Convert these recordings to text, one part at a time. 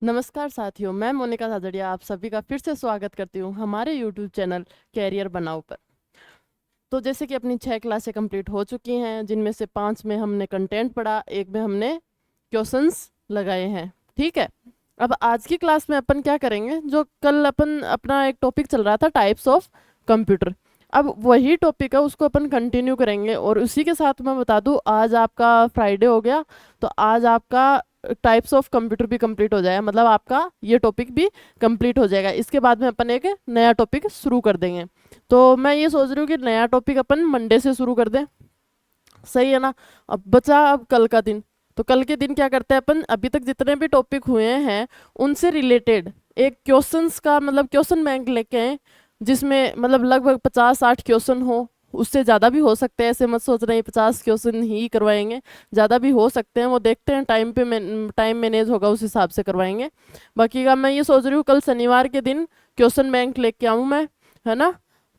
नमस्कार साथियों, मैं मोनिका साजड़िया आप सभी का फिर से स्वागत करती हूँ हमारे YouTube चैनल कैरियर बनाओ पर। तो जैसे कि अपनी 6 क्लासें कंप्लीट हो चुकी हैं, जिनमें से 5 में हमने कंटेंट पढ़ा, एक में हमने क्वेश्चंस लगाए हैं। ठीक है, अब आज की क्लास में अपन क्या करेंगे, जो कल अपन अपना एक टॉपिक चल रहा था टाइप्स ऑफ कंप्यूटर, अब वही टॉपिक है उसको अपन कंटिन्यू करेंगे। और उसी के साथ मैं बता दूं, आज आपका फ्राइडे हो गया, तो आज आपका टाइप्स ऑफ कंप्यूटर भी कंप्लीट हो जाएगा, मतलब आपका ये टॉपिक भी कंप्लीट हो जाएगा। इसके बाद में अपन एक नया टॉपिक शुरू कर देंगे। तो मैं ये सोच रही हूँ कि नया टॉपिक अपन मंडे से शुरू कर दें, सही है ना। अब बचा अब कल का दिन, तो कल के दिन क्या करते हैं अपन, अभी तक जितने भी टॉपिक हुए हैं उनसे रिलेटेड एक क्वेश्चंस का मतलब क्वेश्चन बैंक लेके आए, जिसमें मतलब लगभग 50-60 क्वेश्चन हो, उससे ज़्यादा भी हो सकते हैं। ऐसे मत सोच रहे हैं 50 क्वेश्चन ही करवाएंगे, ज़्यादा भी हो सकते हैं, वो देखते हैं टाइम पे टाइम मैनेज होगा उस हिसाब से करवाएंगे। बाकी का मैं ये सोच रही हूँ कल शनिवार के दिन क्वेश्चन बैंक लेके आऊँ मैं, है ना।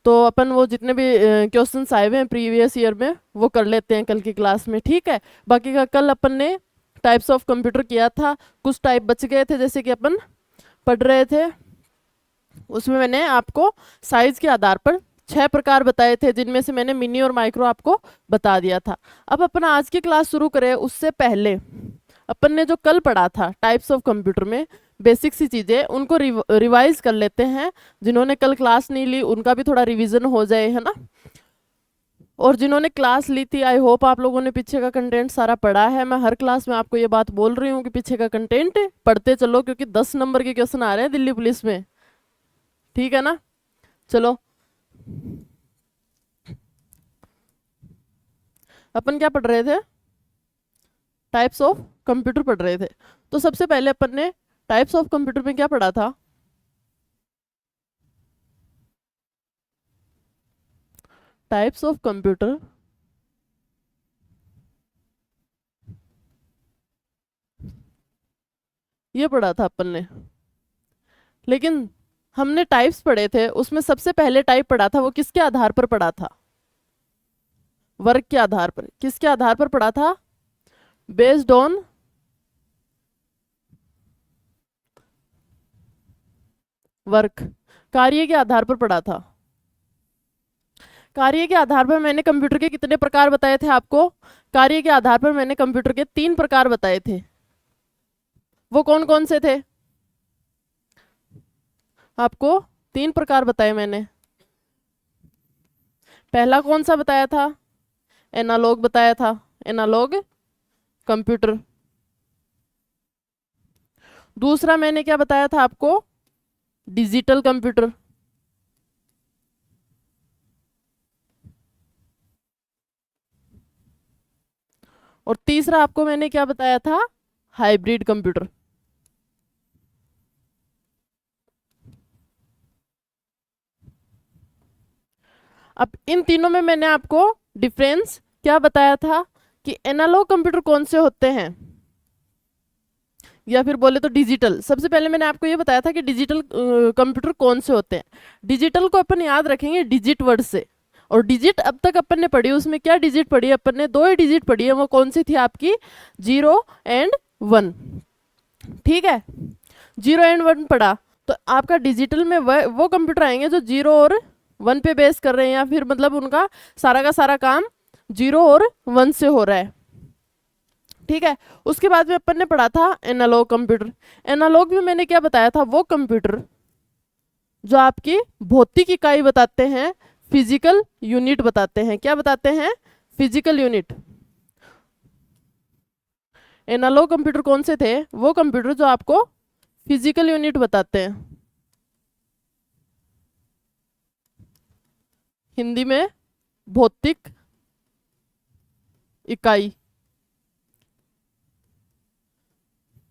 तो अपन वो जितने भी क्वेश्चंस आए हुए हैं प्रीवियस ईयर में वो कर लेते हैं कल की क्लास में, ठीक है। बाकी का कल अपन ने टाइप्स ऑफ कंप्यूटर किया था, कुछ टाइप बच गए थे जैसे कि अपन पढ़ रहे थे, उसमें मैंने आपको साइज के आधार पर 6 प्रकार बताए थे, जिनमें से मैंने मिनी और माइक्रो आपको बता दिया था। अब अपन आज की क्लास शुरू करें उससे पहले अपन ने जो कल पढ़ा था टाइप्स ऑफ कंप्यूटर में बेसिक सी चीज़ें, उनको रिवाइज कर लेते हैं। जिन्होंने कल क्लास नहीं ली उनका भी थोड़ा रिवीजन हो जाए, है ना। और जिन्होंने क्लास ली थी, आई होप आप लोगों ने पीछे का कंटेंट सारा पढ़ा है। मैं हर क्लास में आपको ये बात बोल रही हूँ कि पीछे का कंटेंट पढ़ते चलो, क्योंकि 10 नंबर के क्वेश्चन आ रहे हैं दिल्ली पुलिस में, ठीक है ना। चलो, अपन क्या पढ़ रहे थे, टाइप्स ऑफ कंप्यूटर पढ़ रहे थे। तो सबसे पहले अपन ने टाइप्स ऑफ कंप्यूटर में क्या पढ़ा था, टाइप्स ऑफ कंप्यूटर ये पढ़ा था अपन ने। लेकिन हमने टाइप्स पढ़े थे, उसमें सबसे पहले टाइप पढ़ा था, वो किसके आधार पर पढ़ा था, वर्क के आधार पर। किसके आधार पर पढ़ा था, बेस्ड ऑन वर्क, कार्य के आधार पर पढ़ा था। कार्य के आधार पर मैंने कंप्यूटर के कितने प्रकार बताए थे आपको, कार्य के आधार पर मैंने कंप्यूटर के 3 प्रकार बताए थे। वो कौन कौन से थे, आपको 3 प्रकार बताए मैंने। पहला कौन सा बताया था, एनालॉग बताया था, एनालॉग कंप्यूटर। दूसरा मैंने क्या बताया था आपको, डिजिटल कंप्यूटर। और तीसरा आपको मैंने क्या बताया था, हाइब्रिड कंप्यूटर। अब इन तीनों में मैंने आपको डिफरेंस क्या बताया था, कि एनालॉग कंप्यूटर कौन से होते हैं, या फिर बोले तो डिजिटल। सबसे पहले मैंने आपको ये बताया था कि डिजिटल कंप्यूटर कौन से होते हैं। डिजिटल को अपन याद रखेंगे डिजिट वर्ड से, और डिजिट अब तक अपन ने पढ़ी, उसमें क्या डिजिट पढ़ी है अपन ने, 2 ही डिजिट पढ़ी है, वो कौन सी थी आपकी, 0 एंड 1, ठीक है। 0 एंड 1 पढ़ा, तो आपका डिजिटल में वो कंप्यूटर आएंगे जो 0 और 1 पे बेस कर रहे हैं, या फिर मतलब उनका सारा का सारा काम 0 और 1 से हो रहा है, ठीक है। उसके बाद में अपन ने पढ़ा था एनालॉग कंप्यूटर। एनालॉग में मैंने क्या बताया था, वो कंप्यूटर जो आपकी भौतिक इकाई बताते हैं, फिजिकल यूनिट बताते हैं। क्या बताते हैं, फिजिकल यूनिट। एनालॉग कंप्यूटर कौन से थे, वो कंप्यूटर जो आपको फिजिकल यूनिट बताते हैं, हिंदी में भौतिक इकाई।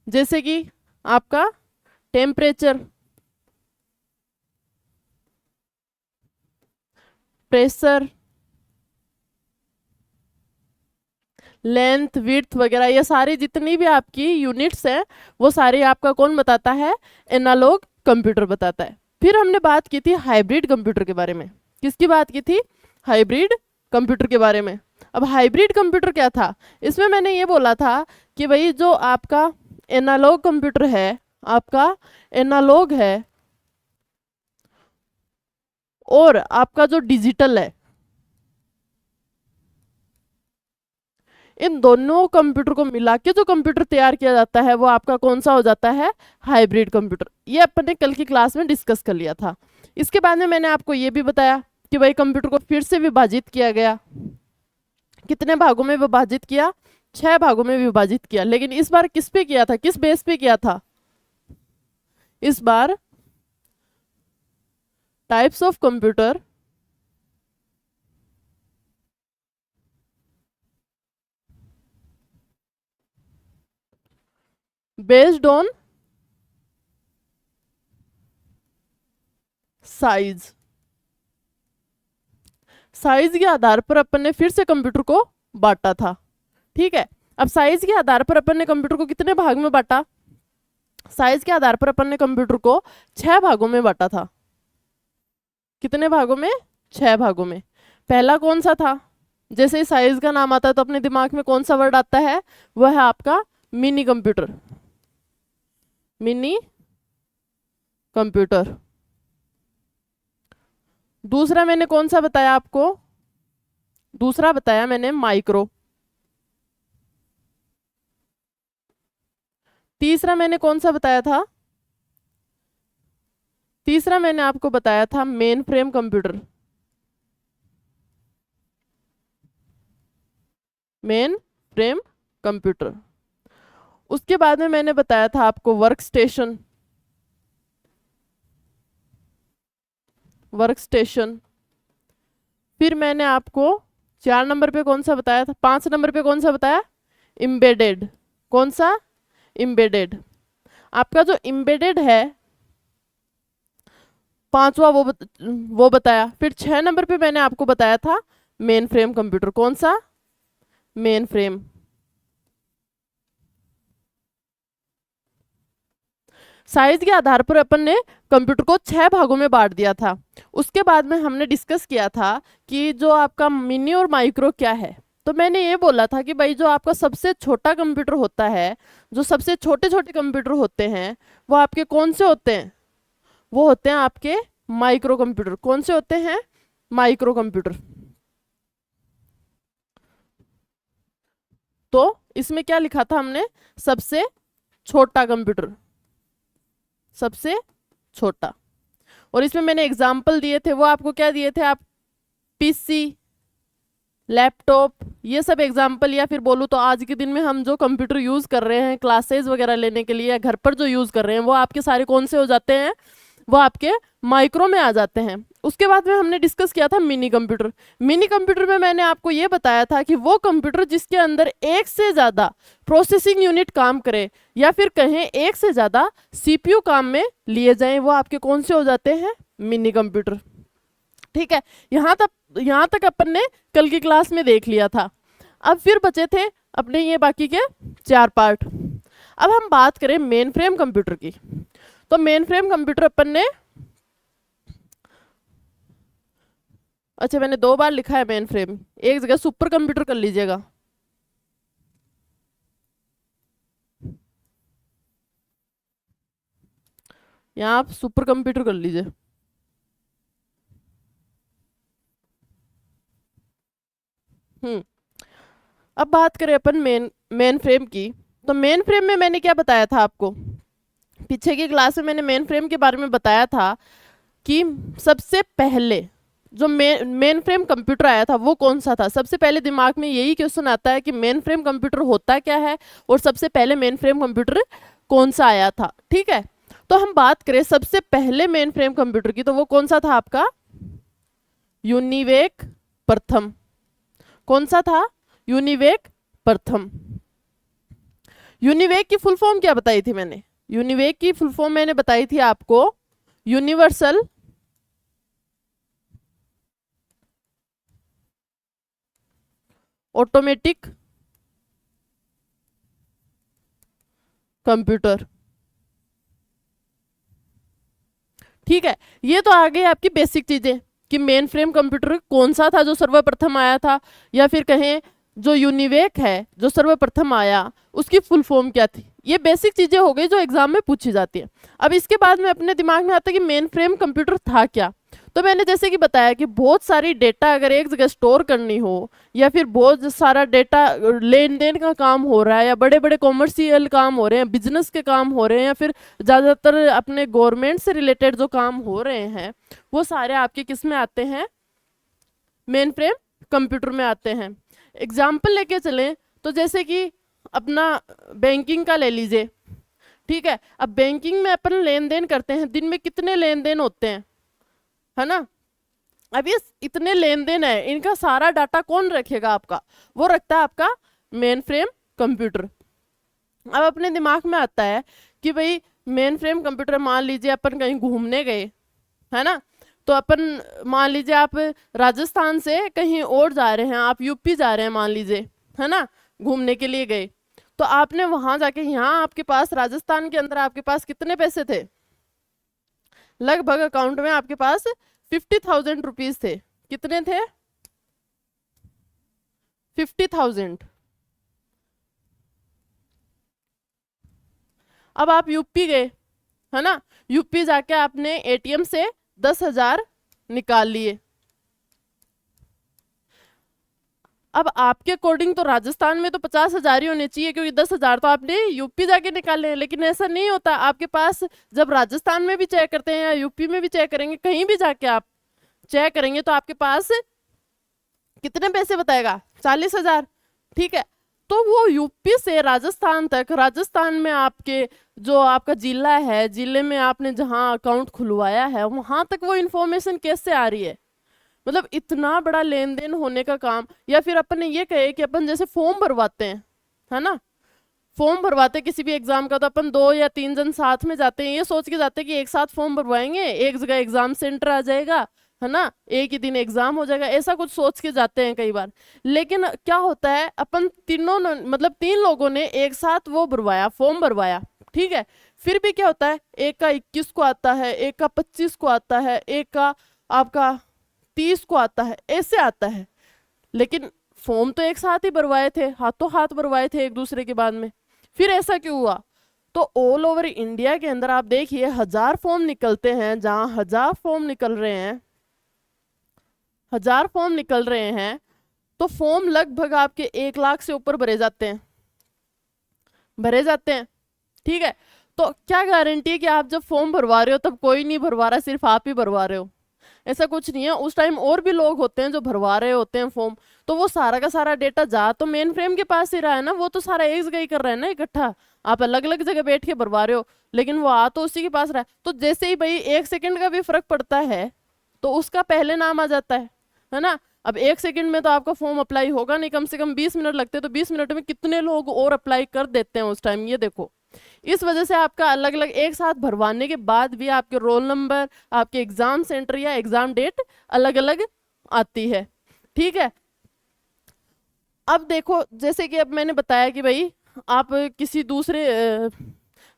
जैसे कि आपका टेम्परेचर, प्रेशर, लेंथ, विड्थ वगैरह, ये सारी जितनी भी आपकी यूनिट्स हैं वो सारी आपका कौन बताता है, एनालॉग कंप्यूटर बताता है। फिर हमने बात की थी हाइब्रिड कंप्यूटर के बारे में। किसकी बात की थी, हाइब्रिड कंप्यूटर के बारे में। अब हाइब्रिड कंप्यूटर क्या था, इसमें मैंने ये बोला था कि भाई जो आपका एनालॉग कंप्यूटर है आपका एनालॉग है और आपका जो डिजिटल है, इन दोनों कंप्यूटर को मिला के जो कंप्यूटर तैयार किया जाता है वो आपका कौन सा हो जाता है, हाइब्रिड कंप्यूटर। ये अपन ने कल की क्लास में डिस्कस कर लिया था। इसके बाद में मैंने आपको ये भी बताया कि भाई कंप्यूटर को फिर से विभाजित किया गया। कितने भागों में विभाजित किया, 6 भागों में विभाजित किया। लेकिन इस बार किस पे किया था, किस बेस पे किया था, इस बार types of computer based on size. Size के आधार पर अपन ने फिर से कंप्यूटर को बांटा था। ठीक है, अब साइज के आधार पर अपन ने कंप्यूटर को कितने भाग में बांटा, साइज के आधार पर अपन ने कंप्यूटर को 6 भागों में बांटा था। कितने भागों में, 6 भागों में। पहला कौन सा था, जैसे ही साइज का नाम आता है तो अपने दिमाग में कौन सा वर्ड आता है, वह है आपका मिनी कंप्यूटर। Mini computer. दूसरा मैंने कौन सा बताया आपको, दूसरा बताया मैंने माइक्रो। तीसरा मैंने कौन सा बताया था, तीसरा मैंने आपको बताया था main frame computer. Main frame computer. उसके बाद में मैंने बताया था आपको वर्क स्टेशन। Work station. फिर मैंने आपको 4 नंबर पे कौन सा बताया था, 5 नंबर पे कौन सा बताया, एम्बेडेड। कौन सा, एम्बेडेड। आपका जो एम्बेडेड है पांचवा वो बताया। फिर 6 नंबर पे मैंने आपको बताया था मेन फ्रेम कंप्यूटर। कौन सा, मेन फ्रेम। साइज के आधार पर अपन ने कंप्यूटर को 6 भागों में बांट दिया था। उसके बाद में हमने डिस्कस किया था कि जो आपका मिनी और माइक्रो क्या है। तो मैंने ये बोला था कि भाई जो आपका सबसे छोटा कंप्यूटर होता है, जो सबसे छोटे छोटे कंप्यूटर होते हैं, वो आपके कौन से होते हैं, वो होते हैं आपके माइक्रो कंप्यूटर। कौन से होते हैं, माइक्रो कंप्यूटर। तो इसमें क्या लिखा था हमने, सबसे छोटा कंप्यूटर, सबसे छोटा। और इसमें मैंने एग्जाम्पल दिए थे, वो आपको क्या दिए थे, आप पीसी, लैपटॉप, ये सब एग्जाम्पल, या फिर बोलूँ तो आज के दिन में हम जो कंप्यूटर यूज कर रहे हैं क्लासेस वगैरह लेने के लिए या घर पर जो यूज कर रहे हैं, वो आपके सारे कौन से हो जाते हैं, वो आपके माइक्रो में आ जाते हैं। उसके बाद में हमने डिस्कस किया था मिनी कंप्यूटर। मिनी कंप्यूटर में मैंने आपको ये बताया था कि वो कंप्यूटर जिसके अंदर एक से ज्यादा प्रोसेसिंग यूनिट काम करे, या फिर कहें एक से ज्यादा सीपीयू काम में लिए जाएं, वो आपके कौन से हो जाते हैं, मिनी कंप्यूटर। ठीक है, यहाँ तक अपन ने कल की क्लास में देख लिया था। अब फिर बचे थे अपने ये बाकी के 4 पार्ट। अब हम बात करें मेन फ्रेम कंप्यूटर की। तो मेन फ्रेम कंप्यूटर अपन ने, अच्छा मैंने 2 बार लिखा है मेन फ्रेम, एक जगह सुपर कंप्यूटर कर लीजिएगा। यहाँ आप सुपर कंप्यूटर कर लीजिए। अब बात करें अपन मेन फ्रेम की। तो मेन फ्रेम में मैंने क्या बताया था आपको, पीछे की क्लास में मैंने मेन फ्रेम के बारे में बताया था कि सबसे पहले जो मेन फ्रेम कंप्यूटर आया था वो कौन सा था। सबसे पहले दिमाग में यही क्वेश्चन आता है कि मेन फ्रेम कंप्यूटर होता क्या है और सबसे पहले मेन फ्रेम कंप्यूटर कौन सा आया था। ठीक है, तो हम बात करें सबसे पहले मेन फ्रेम कंप्यूटर की, तो वो कौन सा था आपका, यूनिवेक प्रथम। कौन सा था, यूनिवेक प्रथम। यूनिवेक की फुल फॉर्म क्या बताई थी मैंने, यूनिवेक की फुल फॉर्म मैंने बताई थी आपको यूनिवर्सल ऑटोमेटिक कंप्यूटर। ठीक है, ये तो आ गई आपकी बेसिक चीजें कि मेन फ्रेम कंप्यूटर कौन सा था जो सर्वप्रथम आया था, या फिर कहें जो यूनिवेक है, जो सर्वप्रथम आया, उसकी फुल फॉर्म क्या थी। ये बेसिक चीजें हो गई जो एग्जाम में पूछी जाती है। अब इसके बाद में अपने दिमाग में आता है कि मेन फ्रेम कंप्यूटर था क्या। तो मैंने जैसे कि बताया कि बहुत सारी डेटा अगर एक जगह स्टोर करनी हो, या फिर बहुत सारा डेटा लेन देन का काम हो रहा है, या बड़े बड़े कॉमर्शियल काम हो रहे हैं, बिजनेस के काम हो रहे हैं, या फिर ज़्यादातर अपने गवर्नमेंट से रिलेटेड जो काम हो रहे हैं, वो सारे आपके किस में आते हैं, मेन फ्रेम कंप्यूटर में आते हैं। एग्जाम्पल लेके चलें तो जैसे कि अपना बैंकिंग का ले लीजिए, ठीक है। अब बैंकिंग में अपन लेन देन करते हैं, दिन में कितने लेन देन होते हैं, है ना। अब ये इतने लेन देन है, इनका सारा डाटा कौन रखेगा आपका, वो रखता है आपका मेन फ्रेम कंप्यूटर। अब अपने दिमाग में आता है कि भाई मेन फ्रेम कंप्यूटर, मान लीजिए अपन कहीं घूमने गए, है ना, तो अपन मान लीजिए आप राजस्थान से कहीं और जा रहे हैं, आप यूपी जा रहे हैं मान लीजिए, है ना, घूमने के लिए गए। तो आपने वहां जाके, यहाँ आपके पास राजस्थान के अंदर आपके पास कितने पैसे थे, लगभग अकाउंट में आपके पास 50,000 रुपीज थे। कितने थे, 50,000। अब आप यूपी गए, है ना, यूपी जाके आपने एटीएम से 10,000 निकाल लिए। अब आपके अकॉर्डिंग तो राजस्थान में तो 50,000 ही होने चाहिए, क्योंकि 10,000 तो आपने यूपी जाके निकाले हैं। लेकिन ऐसा नहीं होता, आपके पास जब राजस्थान में भी चेक करते हैं या यूपी में भी चेक करेंगे, कहीं भी जाके आप चेक करेंगे तो आपके पास कितने पैसे बताएगा, 40,000, ठीक है। तो वो यूपी से राजस्थान तक, राजस्थान में आपके जो आपका जिला है, जिले में आपने जहाँ अकाउंट खुलवाया है, वहां तक वो इन्फॉर्मेशन कैसे आ रही है, मतलब इतना बड़ा लेन देन होने का काम। या फिर अपन ने ये कहे कि अपन जैसे फॉर्म भरवाते हैं, है ना, फॉर्म भरवाते हैं किसी भी एग्जाम का, तो अपन 2 या 3 जन साथ में जाते हैं, ये सोच के जाते हैं कि एक साथ फॉर्म भरवाएंगे, एक जगह एग्जाम सेंटर आ जाएगा, है ना, एक ही दिन एग्जाम हो जाएगा, ऐसा कुछ सोच के जाते हैं कई बार। लेकिन क्या होता है, अपन तीनों मतलब 3 लोगों ने एक साथ वो भरवाया, फॉर्म भरवाया, ठीक है। फिर भी क्या होता है, एक का 21 को आता है, एक का 25 को आता है, एक का आपका 30 को आता है, ऐसे आता है। लेकिन फॉर्म तो एक साथ ही भरवाए थे, हाथों हाथ भरवाए थे एक दूसरे के बाद में, फिर ऐसा क्यों हुआ। तो ऑल ओवर इंडिया के अंदर आप देखिए 1,000 फॉर्म निकलते हैं, जहां 1,000 फॉर्म निकल रहे हैं, 1,000 फॉर्म निकल रहे हैं, तो फॉर्म लगभग आपके 1 लाख से ऊपर भरे जाते हैं, भरे जाते हैं, ठीक है। तो क्या गारंटी है कि आप जब फॉर्म भरवा रहे हो तब कोई नहीं भरवा रहा, सिर्फ आप ही भरवा रहे हो, ऐसा कुछ नहीं है। उस टाइम और भी लोग होते हैं जो भरवा रहे होते हैं फॉर्म। तो वो सारा का सारा डेटा जा तो मेन फ्रेम के पास ही रहा है ना, वो तो सारा एक जगह ही कर रहा है ना इकट्ठा, आप अलग अलग जगह बैठ के भरवा रहे हो, लेकिन वो आ तो उसी के पास रहा है। तो जैसे ही भाई 1 सेकंड का भी फर्क पड़ता है तो उसका पहले नाम आ जाता है ना। अब 1 सेकंड में तो आपका फॉर्म अप्लाई होगा नहीं, कम से कम 20 मिनट लगते हैं, तो 20 मिनट में कितने लोग और अप्लाई कर देते हैं उस टाइम, ये देखो। इस वजह से आपका अलग अलग एक साथ भरवाने के बाद भी आपके रोल नंबर, आपके एग्जाम सेंटर या एग्जाम डेट अलग अलग आती है, ठीक है। अब देखो, जैसे कि अब मैंने बताया कि भाई आप किसी दूसरे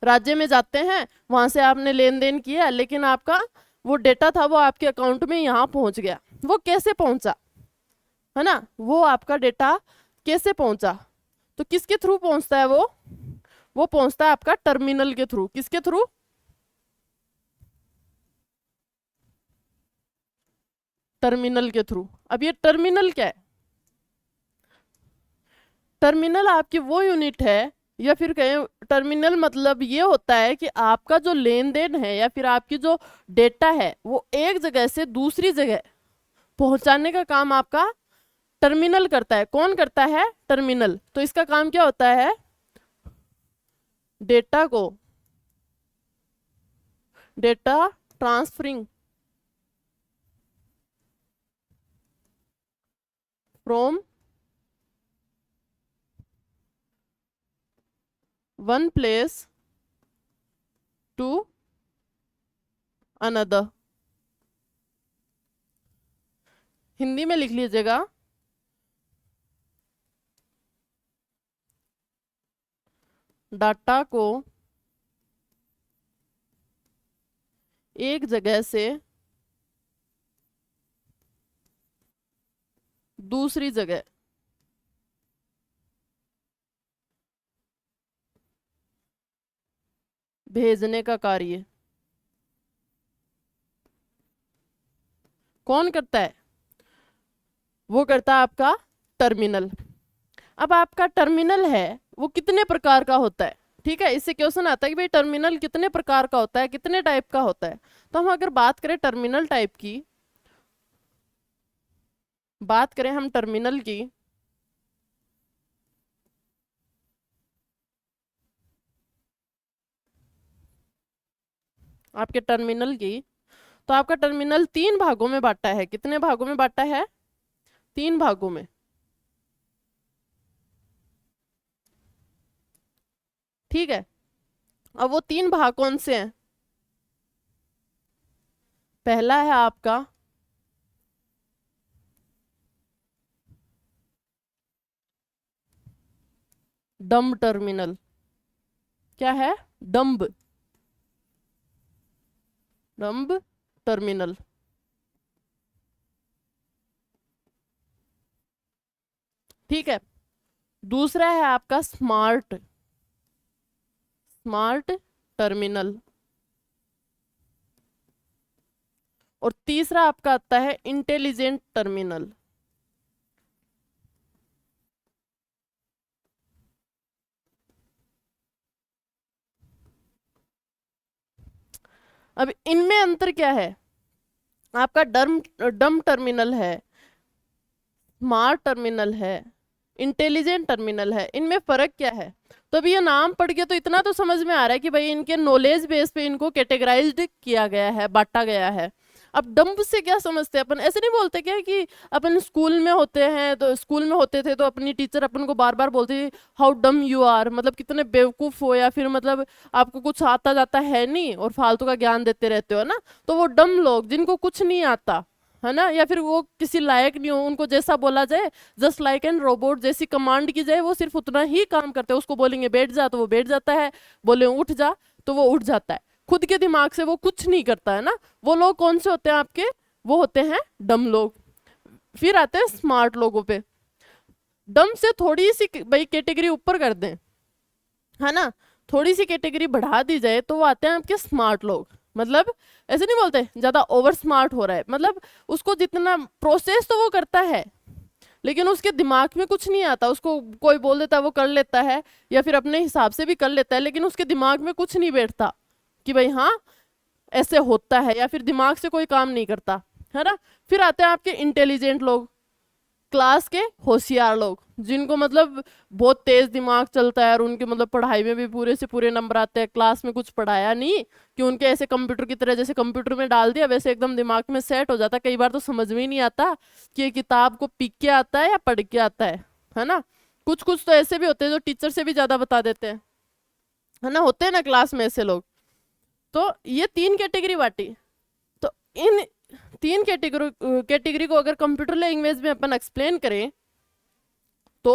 राज्य में जाते हैं, वहां से आपने लेन देन किया, लेकिन आपका वो डेटा था वो आपके अकाउंट में यहाँ पहुंच गया। वो कैसे पहुंचा, है ना, वो आपका डेटा कैसे पहुंचा, तो किसके थ्रू पहुंचता है वो पहुंचता है आपका टर्मिनल के थ्रू। किसके थ्रू, टर्मिनल के थ्रू। अब ये टर्मिनल क्या है, टर्मिनल आपकी वो यूनिट है, या फिर कहें टर्मिनल मतलब ये होता है कि आपका जो लेन देन है या फिर आपकी जो डेटा है वो एक जगह से दूसरी जगह पहुंचाने का काम आपका टर्मिनल करता है। कौन करता है, टर्मिनल। तो इसका काम क्या होता है, डेटा को, data transferring from one place to another. Hindi में लिख लीजिएगा, डाटा को एक जगह से दूसरी जगह भेजने का कार्य कौन करता है? वो करता है आपका टर्मिनल। अब आपका टर्मिनल है वो कितने प्रकार का होता है? ठीक है, इससे क्वेश्चन आता है कि भाई टर्मिनल कितने प्रकार का होता है, कितने टाइप का होता है। तो हम अगर बात करें टर्मिनल टाइप की, बात करें हम टर्मिनल की, आपके टर्मिनल की, तो आपका टर्मिनल 3 भागों में बांटा है। कितने भागों में बांटा है? 3 भागों में। ठीक है, अब वो 3 भाग कौन से हैं? पहला है आपका डम्ब टर्मिनल। क्या है? Dumb, dumb terminal. ठीक है, दूसरा है आपका स्मार्ट, स्मार्ट टर्मिनल। और तीसरा आपका आता है इंटेलिजेंट टर्मिनल। अब इनमें अंतर क्या है? आपका डम टर्मिनल है, स्मार्ट टर्मिनल है, इंटेलिजेंट टर्मिनल है, इनमें फर्क क्या है? तो अभी ये नाम पढ़ के तो इतना तो समझ में आ रहा है कि भाई इनके नॉलेज बेस पे इनको कैटेगराइज्ड किया गया है, बांटा गया है। अब डम्ब से क्या समझते हैं अपन? ऐसे नहीं बोलते क्या कि अपन स्कूल में होते हैं, तो स्कूल में होते थे तो अपनी टीचर अपन को बार बार बोलती थी हाउ डम यू आर, मतलब कितने बेवकूफ हो, या फिर मतलब आपको कुछ आता जाता है नहीं और फालतू का ज्ञान देते रहते हो ना। तो वो डम लोग जिनको कुछ नहीं आता है ना, या फिर वो किसी लायक नहीं हो, उनको जैसा बोला जाए जस्ट लाइक एन रोबोट, जैसी कमांड की जाए वो सिर्फ उतना ही काम करते हैं। उसको बोलेंगे बैठ जा तो वो बैठ जाता है, बोले उठ जा तो वो उठ जाता है, खुद के दिमाग से वो कुछ नहीं करता है ना। वो लोग कौन से होते हैं आपके? वो होते हैं डम लोग। फिर आते हैं स्मार्ट लोगों पे। डम से थोड़ी सी भाई कैटेगरी ऊपर कर दें, है ना, थोड़ी सी कैटेगरी बढ़ा दी जाए तो वो आते हैं आपके स्मार्ट लोग। मतलब ऐसे नहीं बोलते ज्यादा ओवर स्मार्ट हो रहा है, मतलब उसको जितना प्रोसेस तो वो करता है लेकिन उसके दिमाग में कुछ नहीं आता। उसको कोई बोल देता है वो कर लेता है, या फिर अपने हिसाब से भी कर लेता है, लेकिन उसके दिमाग में कुछ नहीं बैठता कि भाई हाँ ऐसे होता है, या फिर दिमाग से कोई काम नहीं करता, है ना। फिर आते हैं आपके इंटेलिजेंट लोग, क्लास के होशियार लोग, जिनको मतलब बहुत तेज दिमाग चलता है और उनके मतलब पढ़ाई में भी पूरे से पूरे नंबर आते हैं। क्लास में कुछ पढ़ाया नहीं कि उनके ऐसे कंप्यूटर की तरह, जैसे कंप्यूटर में डाल दिया वैसे एकदम दिमाग में सेट हो जाता है। कई बार तो समझ में ही नहीं आता कि ये किताब को पीक के आता है या पढ़ के आता है ना। कुछ कुछ तो ऐसे भी होते हैं जो टीचर से भी ज्यादा बता देते हैं, है ना, होते हैं ना क्लास में ऐसे लोग। तो ये 3 कैटेगरी बांटी। तो इन 3 कैटेगरी को अगर कंप्यूटर लैंग्वेज में अपन एक्सप्लेन करें तो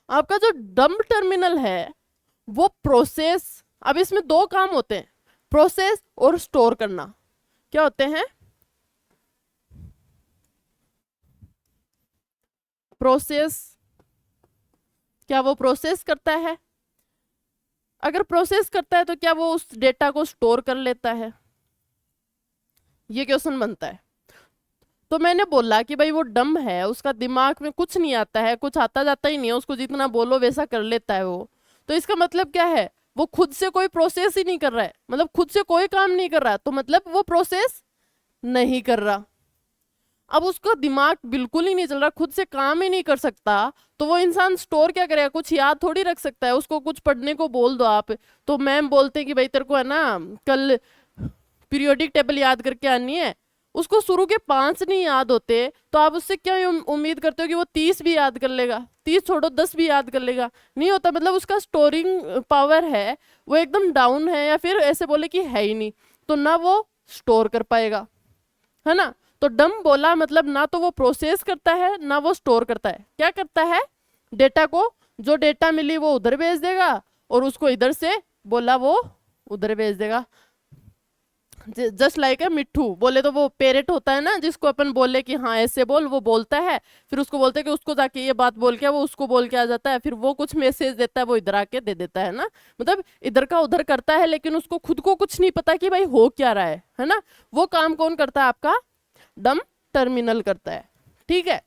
आपका जो डम्ब टर्मिनल है वो प्रोसेस, अब इसमें 2 काम होते हैं, प्रोसेस और स्टोर करना। क्या होते हैं? प्रोसेस, क्या वो प्रोसेस करता है? अगर प्रोसेस करता है तो क्या वो उस डेटा को स्टोर कर लेता है? ये क्वेश्चन बनता है। तो मैंने बोला कि भाई वो डम्ब है, उसका दिमाग में कुछ नहीं आता है, कुछ आता जाता ही नहीं है, उसको जितना बोलो वैसा कर लेता है वो। तो इसका मतलब क्या है? वो खुद से कोई प्रोसेस ही नहीं कर रहा है, मतलब खुद से कोई काम नहीं कर रहा, तो मतलब वो प्रोसेस नहीं कर रहा। अब उसका दिमाग बिल्कुल ही नहीं चल रहा, खुद से काम ही नहीं कर सकता, तो वो इंसान स्टोर क्या करेगा? कुछ याद थोड़ी रख सकता है। उसको कुछ पढ़ने को बोल दो आप, तो मैम बोलते कि भाई तेरे को है ना कल पीरियोडिक टेबल याद करके आनी है, उसको शुरू के 5 नहीं याद होते, तो आप उससे क्या उम्मीद करते हो कि वो 30 भी याद कर लेगा? 30 छोड़ो 10 भी याद कर लेगा? नहीं होता। मतलब उसका स्टोरिंग पावर है वो एकदम डाउन है, या फिर ऐसे बोले कि है ही नहीं, तो ना वो स्टोर कर पाएगा, है ना। तो डम बोला मतलब ना तो वो प्रोसेस करता है ना वो स्टोर करता है। क्या करता है? डेटा को, जो डेटा मिली वो उधर भेज देगा, और उसको इधर से बोला वो उधर भेज देगा। जस्ट लाइक है मिट्ठू, बोले तो वो पेरेट होता है ना, जिसको अपन बोले कि हाँ ऐसे बोल, वो बोलता है, फिर उसको बोलते हैं कि उसको जाके ये बात बोल के, वो उसको बोल के आ जाता है, फिर वो कुछ मैसेज देता है, वो इधर आके दे देता है ना, मतलब इधर का उधर करता है, लेकिन उसको खुद को कुछ नहीं पता कि भाई हो क्या रहा है ना। वो काम कौन करता है? आपका डम टर्मिनल करता है। ठीक है,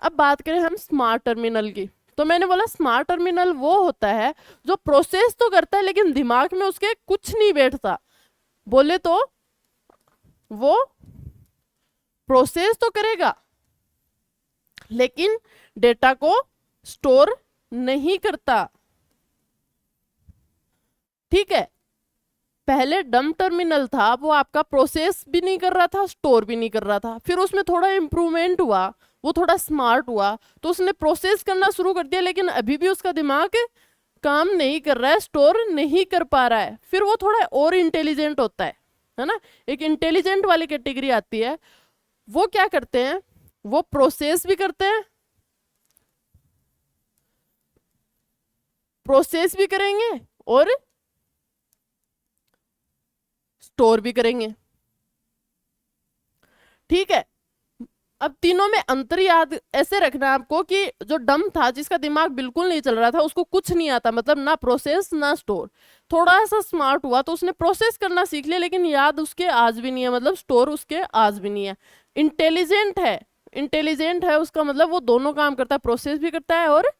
अब बात करें हम स्मार्ट टर्मिनल की, तो मैंने बोला स्मार्ट टर्मिनल वो होता है जो प्रोसेस तो करता है लेकिन दिमाग में उसके कुछ नहीं बैठता। बोले तो वो प्रोसेस तो करेगा लेकिन डेटा को स्टोर नहीं करता। ठीक है, पहले डम टर्मिनल था, वो आपका प्रोसेस भी नहीं कर रहा था, स्टोर भी नहीं कर रहा था, फिर उसमें थोड़ा इंप्रूवमेंट हुआ, वो थोड़ा स्मार्ट हुआ, तो उसने प्रोसेस करना शुरू कर दिया, लेकिन अभी भी उसका दिमाग काम नहीं कर रहा है, स्टोर नहीं कर पा रहा है। फिर वो थोड़ा और इंटेलिजेंट होता है ना। एक इंटेलिजेंट वाली कैटेगरी आती है, वो क्या करते हैं? वो प्रोसेस भी करते हैं, प्रोसेस भी करेंगे और स्टोर भी करेंगे। ठीक है, अब तीनों में अंतर याद ऐसे रखना है आपको कि जो डम था, जिसका दिमाग बिल्कुल नहीं चल रहा था, उसको कुछ नहीं आता, मतलब ना प्रोसेस ना स्टोर, थोड़ा सा स्मार्ट हुआ तो उसने प्रोसेस करना सीख लिया, लेकिन याद उसके आज भी नहीं है, मतलब स्टोर उसके आज भी नहीं है। इंटेलिजेंट है, इंटेलिजेंट है उसका मतलब वो दोनों काम करता है, प्रोसेस भी करता है और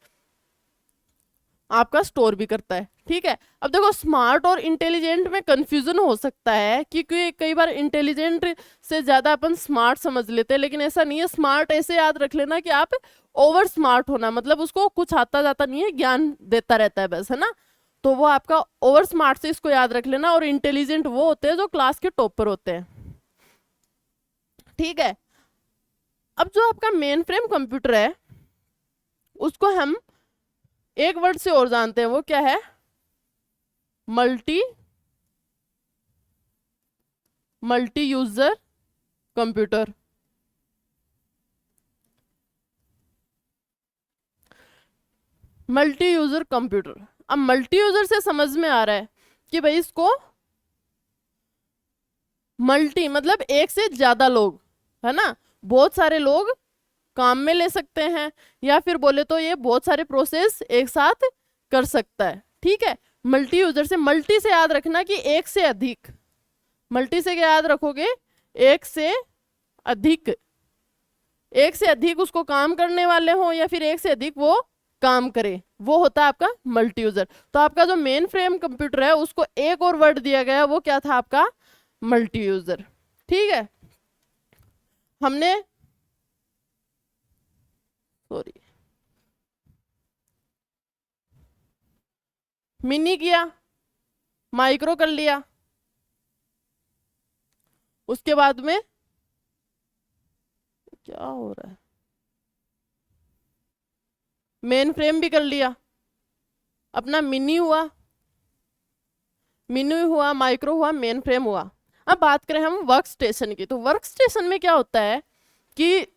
आपका स्टोर भी करता है। ठीक है, अब देखो स्मार्ट और इंटेलिजेंट में कंफ्यूजन हो सकता है, क्योंकि कई बार इंटेलिजेंट से ज्यादा अपन स्मार्ट समझ लेते हैं, लेकिन ऐसा नहीं है। स्मार्ट ऐसे याद रख लेना कि आप ओवर स्मार्ट होना, मतलब उसको कुछ आता जाता नहीं है, ज्ञान देता रहता है बस, है ना। तो वो आपका ओवर स्मार्ट से इसको याद रख लेना, और इंटेलिजेंट वो होते हैं जो क्लास के टॉपर होते हैं। ठीक है, अब जो आपका मेन फ्रेम कंप्यूटर है उसको हम एक वर्ड से और जानते हैं, वो क्या है? Multi user computer. Multi user computer, अब मल्टी यूजर से समझ में आ रहा है कि भाई इसको मल्टी मतलब एक से ज्यादा लोग, है ना, बहुत सारे लोग काम में ले सकते हैं, या फिर बोले तो ये बहुत सारे प्रोसेस एक साथ कर सकता है। ठीक है, मल्टी यूजर से, मल्टी से याद रखना कि एक से अधिक, मल्टी से क्या याद रखोगे? एक से अधिक, एक से अधिक उसको काम करने वाले हो, या फिर एक से अधिक वो काम करे, वो होता है आपका मल्टी यूजर। तो आपका जो मेन फ्रेम कंप्यूटर है उसको एक और वर्ड दिया गया, वो क्या था? आपका मल्टी यूजर। ठीक है, हमने सॉरी मिनी किया, माइक्रो कर लिया, उसके बाद में क्या हो रहा है, मेन फ्रेम भी कर लिया, अपना मिनी हुआ, मिनी हुआ, माइक्रो हुआ, मेन फ्रेम हुआ। अब बात करें हम वर्क स्टेशन की, तो वर्क स्टेशन में क्या होता है कि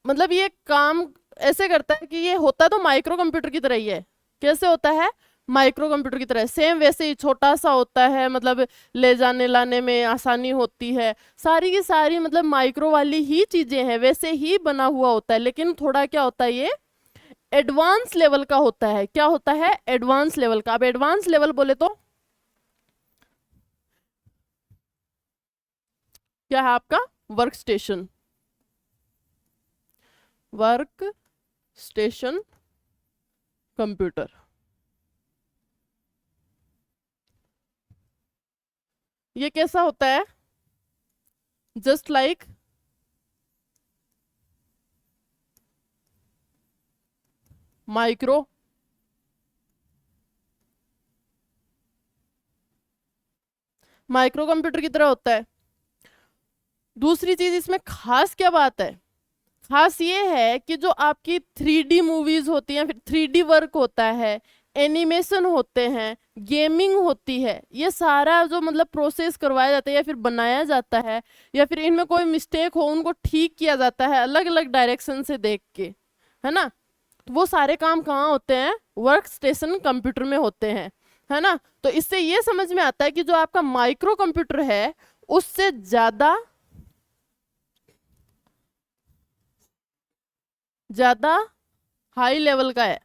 मतलब ये काम ऐसे करता है कि ये होता तो माइक्रो कंप्यूटर की तरह ही है। कैसे होता है? माइक्रो कंप्यूटर की तरह, सेम वैसे ही छोटा सा होता है, मतलब ले जाने लाने में आसानी होती है, सारी की सारी मतलब माइक्रो वाली ही चीजें हैं, वैसे ही बना हुआ होता है, लेकिन थोड़ा क्या होता है, ये एडवांस लेवल का होता है। क्या होता है? एडवांस लेवल का। अब एडवांस लेवल बोले तो क्या है? आपका work station, work station computer. ये कैसा होता है? Just like micro, micro computer की तरह होता है। दूसरी चीज इसमें खास क्या बात है? खास ये है कि जो आपकी 3D मूवीज होती हैं, फिर 3D वर्क होता है, एनिमेशन होते हैं, गेमिंग होती है, ये सारा जो मतलब प्रोसेस करवाया जाता है या फिर बनाया जाता है, या फिर इनमें कोई मिस्टेक हो उनको ठीक किया जाता है अलग अलग डायरेक्शन से देख के, है ना। तो वो सारे काम कहाँ होते हैं? वर्क स्टेशन कंप्यूटर में होते हैं, है ना। तो इससे ये समझ में आता है कि जो आपका माइक्रो कंप्यूटर है उससे ज्यादा ज्यादा हाई लेवल का है,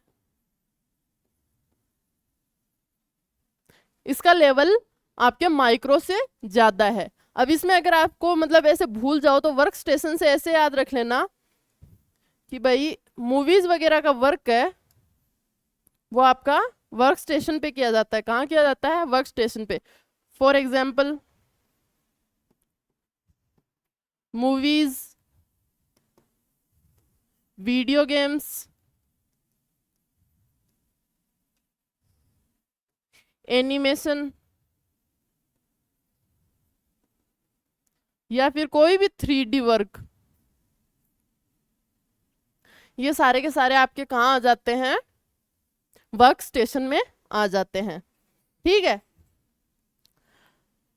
इसका लेवल आपके माइक्रो से ज्यादा है। अब इसमें अगर आपको मतलब ऐसे भूल जाओ तो वर्क स्टेशन से ऐसे याद रख लेना कि भाई मूवीज वगैरह का वर्क है वो आपका वर्क स्टेशन पे किया जाता है। कहाँ किया जाता है? वर्क स्टेशन पे। For example movies, video games, animation, या फिर कोई भी 3D वर्क, ये सारे के सारे आपके कहाँ आ जाते हैं? वर्क स्टेशन में आ जाते हैं। ठीक है।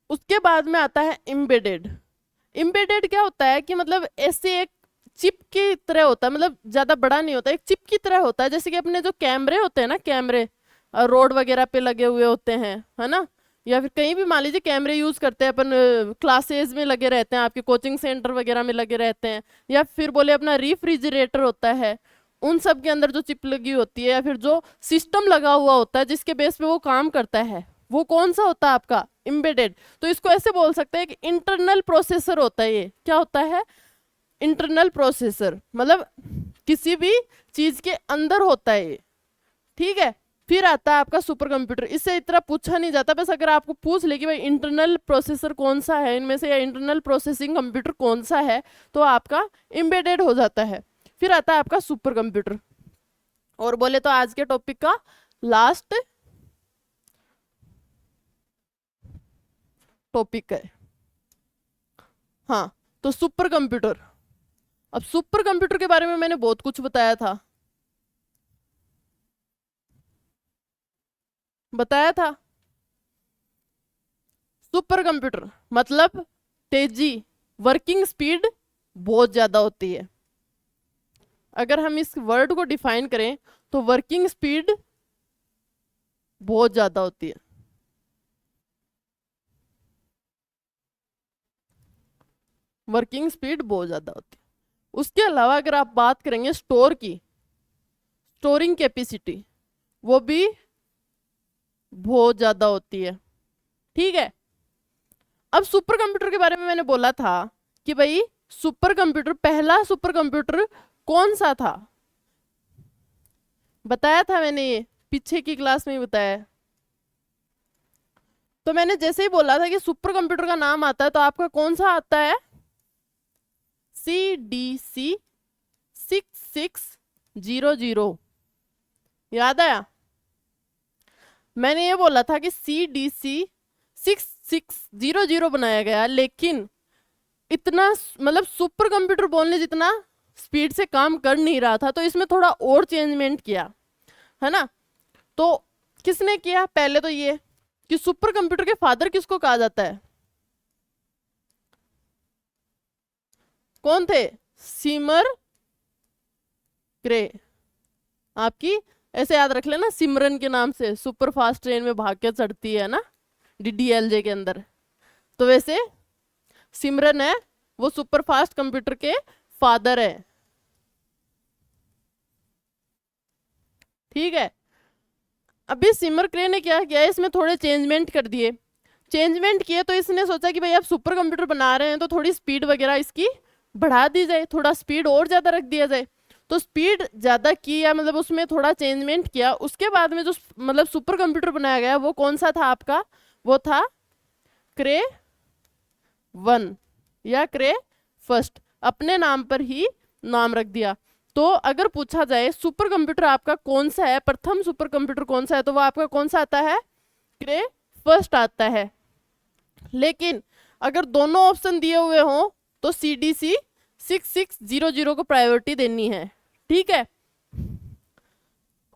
उसके बाद में आता है एम्बेडेड। एम्बेडेड क्या होता है कि मतलब ऐसे एक चिप की तरह होता है, मतलब ज्यादा बड़ा नहीं होता, एक चिप की तरह होता है। जैसे कि अपने जो कैमरे होते हैं ना, कैमरे रोड वगैरह पे लगे हुए होते हैं, है ना, या फिर कहीं भी मान लीजिए कैमरे यूज करते हैं अपन, क्लासेस में लगे रहते हैं, आपके कोचिंग सेंटर वगैरह में लगे रहते हैं, या फिर बोले अपना रेफ्रिजरेटर होता है, उन सब के अंदर जो चिप लगी होती है या फिर जो सिस्टम लगा हुआ होता है जिसके बेस पे वो काम करता है, वो कौन सा होता है? आपका एम्बेडेड। तो इसको ऐसे बोल सकते हैं कि इंटरनल प्रोसेसर होता है। ये क्या होता है? इंटरनल प्रोसेसर, मतलब किसी भी चीज के अंदर होता है ये। ठीक है। फिर आता है आपका सुपर कंप्यूटर। इससे इतना पूछा नहीं जाता, बस अगर आपको पूछ ले कि भाई इंटरनल प्रोसेसर कौन सा है इनमें से, या इंटरनल प्रोसेसिंग कंप्यूटर कौन सा है, तो आपका एम्बेडेड हो जाता है। फिर आता है आपका सुपर कंप्यूटर। और बोले तो आज के टॉपिक का लास्ट टॉपिक है। हाँ, तो सुपर कंप्यूटर। अब सुपर कंप्यूटर के बारे में मैंने बहुत कुछ बताया था, बताया था। सुपर कंप्यूटर मतलब तेजी, वर्किंग स्पीड बहुत ज्यादा होती है। अगर हम इस वर्ड को डिफाइन करें तो वर्किंग स्पीड बहुत ज्यादा होती है। वर्किंग स्पीड बहुत ज्यादा होती है। उसके अलावा अगर आप बात करेंगे स्टोर की, स्टोरिंग कैपेसिटी, वो भी बहुत ज्यादा होती है। ठीक है। अब सुपर कंप्यूटर के बारे में मैंने बोला था कि भाई सुपर कंप्यूटर, पहला सुपर कंप्यूटर कौन सा था? बताया था मैंने, ये पीछे की क्लास में ही बताया है। तो मैंने जैसे ही बोला था कि सुपर कंप्यूटर का नाम आता है तो आपका कौन सा आता है? CDC 6600। याद आया? मैंने ये बोला था कि CDC 6600 बनाया गया, लेकिन इतना मतलब सुपर कंप्यूटर बोलने जितना स्पीड से काम कर नहीं रहा था, तो इसमें थोड़ा और चेंजमेंट किया, है ना। तो किसने किया? पहले तो ये कि सुपर कंप्यूटर के फादर किसको कहा जाता है? कौन थे? सिमर ग्रे। आपकी ऐसे याद रख लेना, सिमरन के नाम से सुपर फास्ट ट्रेन में भाग के चढ़ती है ना DDLJ के अंदर। तो वैसे सिमरन है वो सुपर फास्ट कंप्यूटर के फादर है। ठीक है। अभी सिमर क्रे ने क्या किया, इसमें थोड़े चेंजमेंट कर दिए। चेंजमेंट किए तो इसने सोचा कि भाई आप सुपर कंप्यूटर बना रहे हैं तो थोड़ी स्पीड वगैरह इसकी बढ़ा दी जाए, थोड़ा स्पीड और ज्यादा रख दिया जाए। तो स्पीड ज्यादा की, या मतलब उसमें थोड़ा चेंजमेंट किया। उसके बाद में जो मतलब सुपर कंप्यूटर बनाया गया वो कौन सा था आपका? वो था क्रे 1 या क्रे फर्स्ट, अपने नाम पर ही नाम रख दिया। तो अगर पूछा जाए सुपर कंप्यूटर आपका कौन सा है, प्रथम सुपर कंप्यूटर कौन सा है, तो वो आपका कौन सा आता है? क्रे फर्स्ट आता है। लेकिन अगर दोनों ऑप्शन दिए हुए हों तो CDC 6600 को प्रायोरिटी देनी है। ठीक है।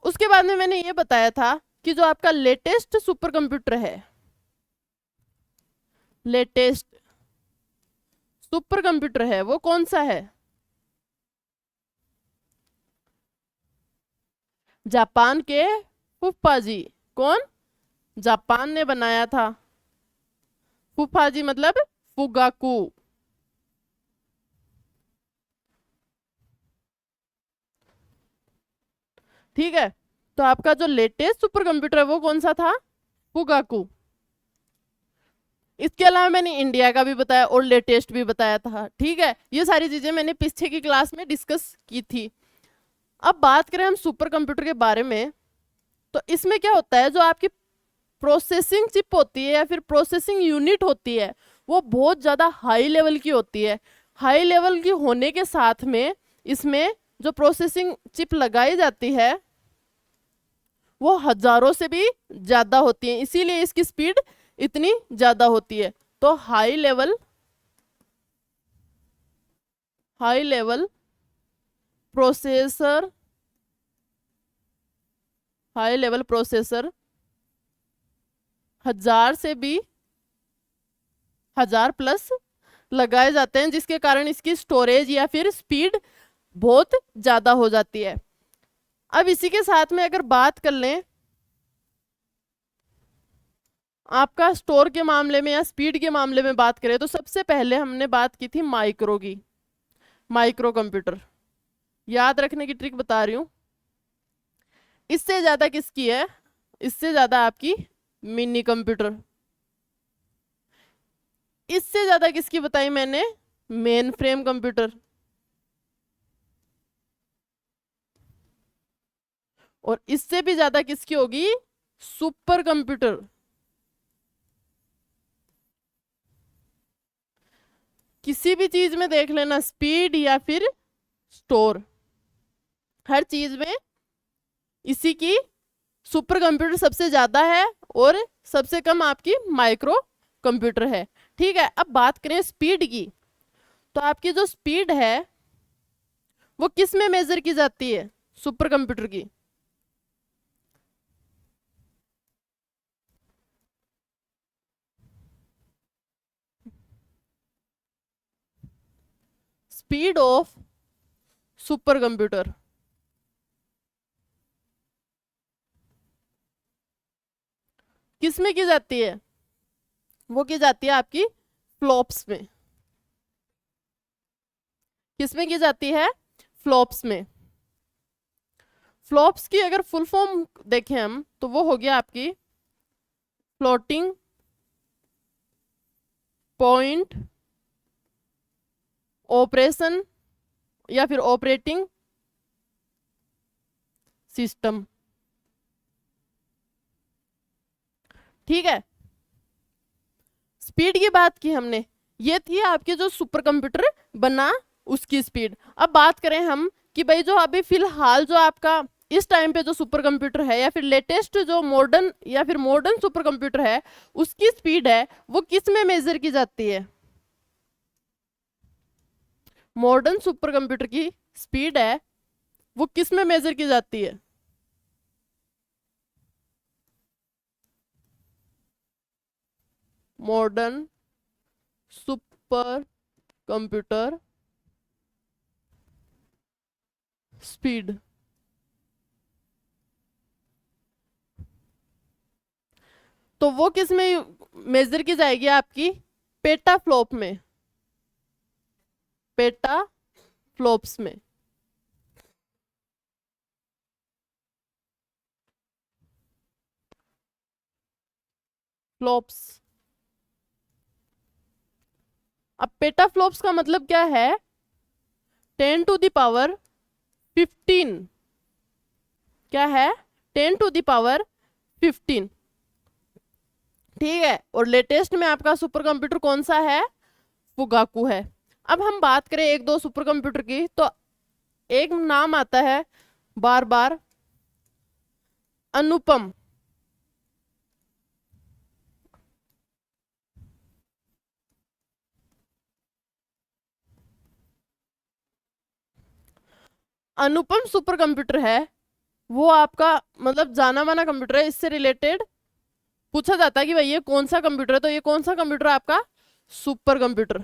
उसके बाद में मैंने ये बताया था कि जो आपका लेटेस्ट सुपर कंप्यूटर है, लेटेस्ट सुपर कंप्यूटर है वो कौन सा है? जापान के फुप्पा जी। कौन? जापान ने बनाया था। फुफाजी मतलब फुगाकू। ठीक है, तो आपका जो लेटेस्ट सुपर कंप्यूटर है वो कौन सा था? फुगाकू। इसके अलावा मैंने इंडिया का भी बताया और लेटेस्ट भी बताया था। ठीक है, ये सारी चीजें मैंने पीछे की क्लास में डिस्कस की थी। अब बात करें हम सुपर कंप्यूटर के बारे में, तो इसमें क्या होता है, जो आपकी प्रोसेसिंग चिप होती है या फिर प्रोसेसिंग यूनिट होती है वो बहुत ज़्यादा हाई लेवल की होती है। हाई लेवल की होने के साथ में इसमें जो प्रोसेसिंग चिप लगाई जाती है वो हजारों से भी ज़्यादा होती है, इसीलिए इसकी स्पीड इतनी ज़्यादा होती है। तो high level processor high level processor हजार से भी हजार प्लस लगाए जाते हैं, जिसके कारण इसकी स्टोरेज या फिर स्पीड बहुत ज़्यादा हो जाती है। अब इसी के साथ में अगर बात कर लें आपका स्टोर के मामले में या स्पीड के मामले में बात करें, तो सबसे पहले हमने बात की थी माइक्रो की, माइक्रो कंप्यूटर। याद रखने की ट्रिक बता रही हूँ। इससे ज़्यादा किसकी है? इससे ज़्यादा आपकी मिनी कंप्यूटर। इससे ज़्यादा किसकी बताई मैंने? Main frame computer. और इससे भी ज़्यादा किसकी होगी? Super computer. किसी भी चीज में देख लेना, स्पीड या फिर स्टोर, हर चीज में इसी की सुपर कंप्यूटर सबसे ज्यादा है और सबसे कम आपकी माइक्रो कंप्यूटर है। ठीक है, अब बात करें स्पीड की, तो आपकी जो स्पीड है वो किस में मेजर की जाती है? सुपर कंप्यूटर की स्पीड ऑफ सुपर कंप्यूटर किस में की जाती है? वो की जाती है आपकी फ्लॉप्स में। किस में की जाती है? फ्लॉप्स में। फ्लॉप्स की अगर फुल फॉर्म देखें हम तो वो हो गया आपकी फ्लोटिंग पॉइंट ऑपरेशन या फिर ऑपरेटिंग सिस्टम। ठीक है, स्पीड की बात की हमने, ये थी आपके जो सुपर कंप्यूटर बना उसकी स्पीड। अब बात करें हम कि भाई जो अभी फिलहाल जो आपका इस टाइम पे जो सुपर कंप्यूटर है या फिर लेटेस्ट जो मॉडर्न या फिर मॉडर्न सुपर कंप्यूटर है उसकी स्पीड है वो किस में मेजर की जाती है? मॉडर्न सुपर कंप्यूटर की स्पीड है वो किस में मेजर की जाती है? मॉडर्न सुपर कंप्यूटर स्पीड तो वो किस में मेजर की जाएगी? आपकी पेटा फ्लॉप में, पेटा फ्लॉप्स में। फ्लॉप्स, अब पेटा फ्लॉप्स का मतलब क्या है? 10⁻15। क्या है? 10⁻15। ठीक है, और लेटेस्ट में आपका सुपर कंप्यूटर कौन सा है? फुगाकू है। अब हम बात करें एक दो सुपर कंप्यूटर की, तो एक नाम आता है बार बार, अनुपम। अनुपम सुपर कंप्यूटर है वो आपका मतलब जाना माना कंप्यूटर है। इससे रिलेटेड पूछा जाता है कि भाई ये कौन सा कंप्यूटर है, तो ये कौन सा कंप्यूटर है? आपका सुपर कंप्यूटर।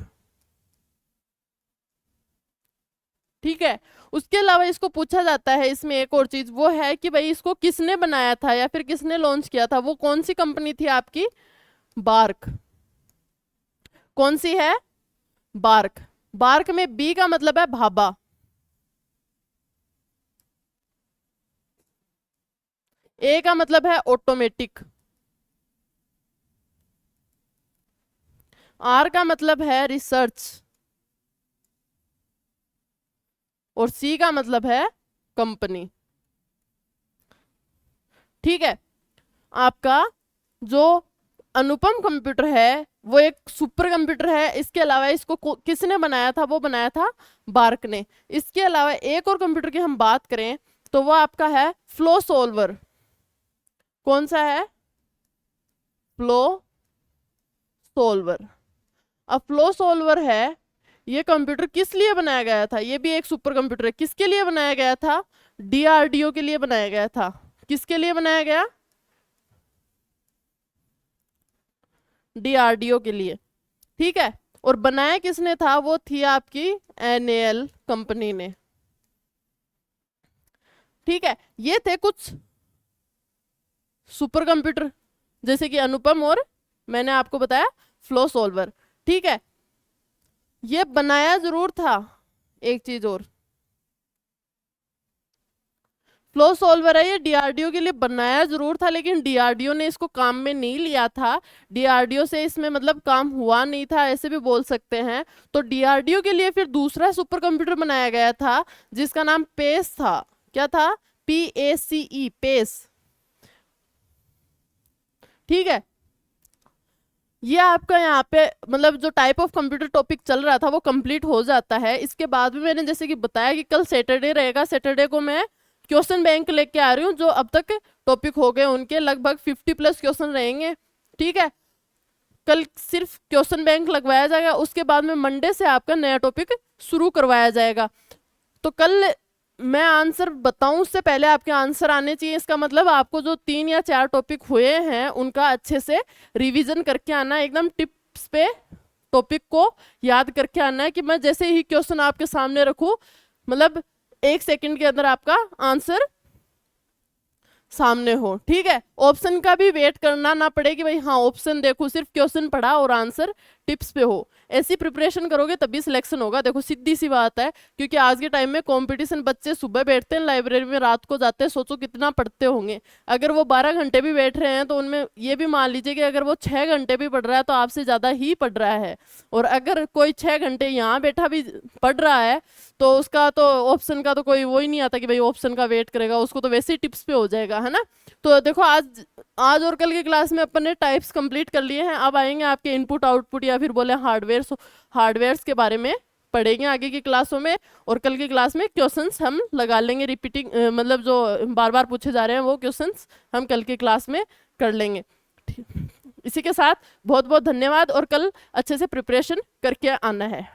ठीक है। उसके अलावा इसको पूछा जाता है इसमें एक और चीज, वो है कि भाई इसको किसने बनाया था या फिर किसने लॉन्च किया था, वो कौन सी कंपनी थी आपकी, बार्क। कौन सी है, बार्क। बार्क में बी का मतलब है भाभा, ए का मतलब है ऑटोमेटिक, आर का मतलब है रिसर्च, और सी का मतलब है कंपनी। ठीक है। आपका जो अनुपम कंप्यूटर है वो एक सुपर कंप्यूटर है। इसके अलावा इसको किसने बनाया था, वो बनाया था बार्क ने। इसके अलावा एक और कंप्यूटर की हम बात करें तो वो आपका है फ्लो सॉल्वर। कौन सा है, फ्लो सॉल्वर। अब फ्लो सॉल्वर है, ये कंप्यूटर किस लिए बनाया गया था, ये भी एक सुपर कंप्यूटर है। किसके लिए बनाया गया था, डीआरडीओ के लिए बनाया गया था। किसके लिए बनाया गया, डीआरडीओ के लिए। ठीक है। और बनाया किसने था, वो थी आपकी एनएएल कंपनी ने। ठीक है। ये थे कुछ सुपर कंप्यूटर, जैसे कि अनुपम और मैंने आपको बताया फ्लो सॉल्वर। ठीक है। ये बनाया जरूर था, एक चीज और, फ्लो सॉल्वर है ये डीआरडीओ के लिए बनाया जरूर था, लेकिन डीआरडीओ ने इसको काम में नहीं लिया था। डीआरडीओ से इसमें मतलब काम हुआ नहीं था, ऐसे भी बोल सकते हैं। तो डीआरडीओ के लिए फिर दूसरा सुपर कंप्यूटर बनाया गया था जिसका नाम पेस था। क्या था, PACE, पेस। ठीक है। ये आपका यहाँ पे मतलब जो टाइप ऑफ कंप्यूटर टॉपिक चल रहा था वो कंप्लीट हो जाता है। इसके बाद में मैंने जैसे कि बताया कि कल सैटरडे रहेगा, सैटरडे को मैं क्वेश्चन बैंक लेके आ रही हूँ। जो अब तक टॉपिक हो गए उनके लगभग 50+ क्वेश्चन रहेंगे। ठीक है। कल सिर्फ क्वेश्चन बैंक लगवाया जाएगा, उसके बाद में मंडे से आपका नया टॉपिक शुरू करवाया जाएगा। तो कल मैं आंसर बताऊं उससे पहले आपके आंसर आने चाहिए। इसका मतलब आपको जो 3 या 4 टॉपिक हुए हैं उनका अच्छे से रिवीजन करके आना है, एकदम टिप्स पे टॉपिक को याद करके आना है कि मैं जैसे ही क्वेश्चन आपके सामने रखूं मतलब 1 सेकंड के अंदर आपका आंसर सामने हो। ठीक है। ऑप्शन का भी वेट करना ना पड़े कि भाई हाँ ऑप्शन देखो, सिर्फ क्वेश्चन पढ़ा और आंसर टिप्स पे हो। ऐसी प्रिपरेशन करोगे तभी सिलेक्शन होगा। देखो सीधी सी बात है, क्योंकि आज के टाइम में कंपटीशन, बच्चे सुबह बैठते हैं लाइब्रेरी में, रात को जाते हैं, सोचो कितना पढ़ते होंगे। अगर वो 12 घंटे भी बैठ रहे हैं तो उनमें ये भी मान लीजिए कि अगर वो 6 घंटे भी पढ़ रहा है तो आपसे ज़्यादा ही पढ़ रहा है। और अगर कोई 6 घंटे यहाँ बैठा भी पढ़ रहा है तो उसका तो ऑप्शन का तो कोई वो ही नहीं आता कि भाई ऑप्शन का वेट करेगा, उसको तो वैसे ही टिप्स पे हो जाएगा, है ना। तो देखो आज आज और कल की क्लास में अपन ने टाइप्स कंप्लीट कर लिए हैं। अब आएंगे आपके इनपुट आउटपुट या फिर बोले हार्डवेयर्स के बारे में पढ़ेंगे आगे की क्लासों में। और कल की क्लास में क्वेश्चंस हम लगा लेंगे, रिपीटिंग मतलब जो बार बार पूछे जा रहे हैं वो क्वेश्चंस हम कल की क्लास में कर लेंगे। इसी के साथ बहुत बहुत धन्यवाद, और कल अच्छे से प्रिपरेशन करके आना है।